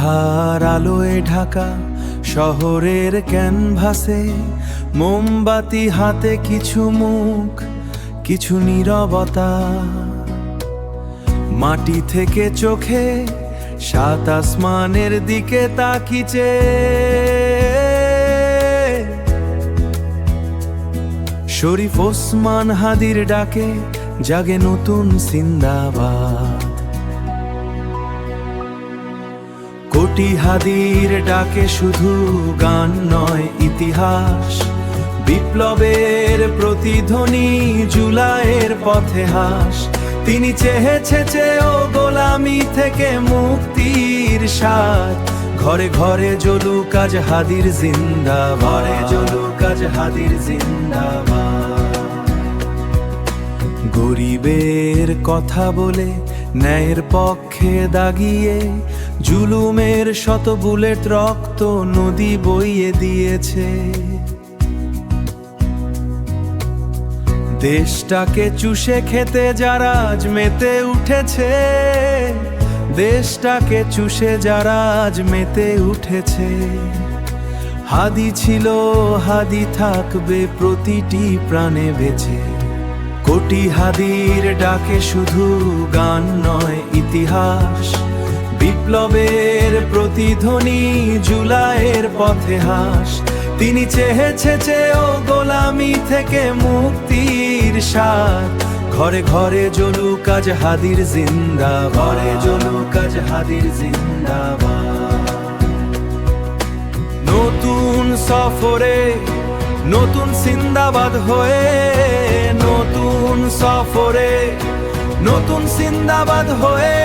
সন্ধ্যার আলোয় ঢাকা শহরের ক্যানভাসে মোমবাতি হাতে কিছু মুখ, কিছু নীরবতা। মাটি থেকে চোখে সাত আসমানের দিকে তাকিছে। শরীফ ওসমান হাদির ডাকে জাগে নতুন জিন্দাবাদ। কোটি হাদির ডাকে শুধু গান নয়, ইতিহাস। বিপ্লবের প্রতিধ্বনি, জুলাইয়ের পথে হাস। তিনি চেয়েছে ও গোলামি থেকে মুক্তির স্বাদ। ঘরে ঘরে জ্বলুক আজ হাদির জিন্দাবাদ, ঘরে জ্বলুক আজ হাদির জিন্দাবাদ। গরিবের কথা বলে ন্যায়ের পক্ষে দাগিয়ে জুলুমের শত বুলেট রক্ত নদী বইয়ে দিয়েছে। দেশটাকে চুষে খেতে যারা আজ মেতে উঠেছে, দেশটাকে চুষে যারা আজ মেতে উঠেছে। হাদি ছিল, হাদি থাকবে প্রতিটি প্রাণে বেঁচে। কোটি হাদির ডাকে শুধু গান নয়, ইতিহাস। বিপ্লবের প্রতিধ্বনি, জুলাইয়ের পথে হাস। তিনি চেয়েছে ও গোলামি থেকে মুক্তির স্বাদ। ঘরে ঘরে জ্বলুক আজ হাদির জিন্দাবাদ, ঘরে জ্বলুক আজ হাদির জিন্দাবাদ। নতুন সফরে নতুন জিন্দাবাদ হয়ে, নতুন সফরে নতুন জিন্দাবাদ হয়ে।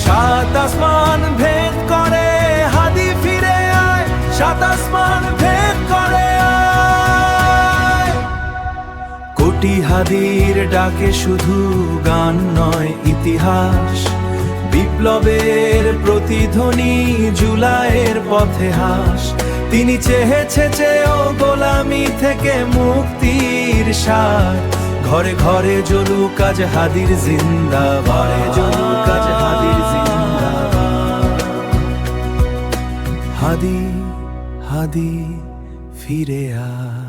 সাত আসমান ভেদ করে হাদি ফিরে আয়, সাত আসমান ভেদ করে আয়। কোটি হাদির ডাকে শুধু গান নয়, ইতিহাস। বিপ্লবের প্রতিধ্বনি, জুলাইয়ের পথে হাস। তিনি চেয়েছে ও গোলামি থেকে মুক্তির স্বাদ। ঘরে ঘরে জ্বলুক আজ হাদির জিন্দাবাদ, ঘরে জ্বলুক আজ হাদির জিন্দাবাদ। হাদি হাদি ফিরে আয়।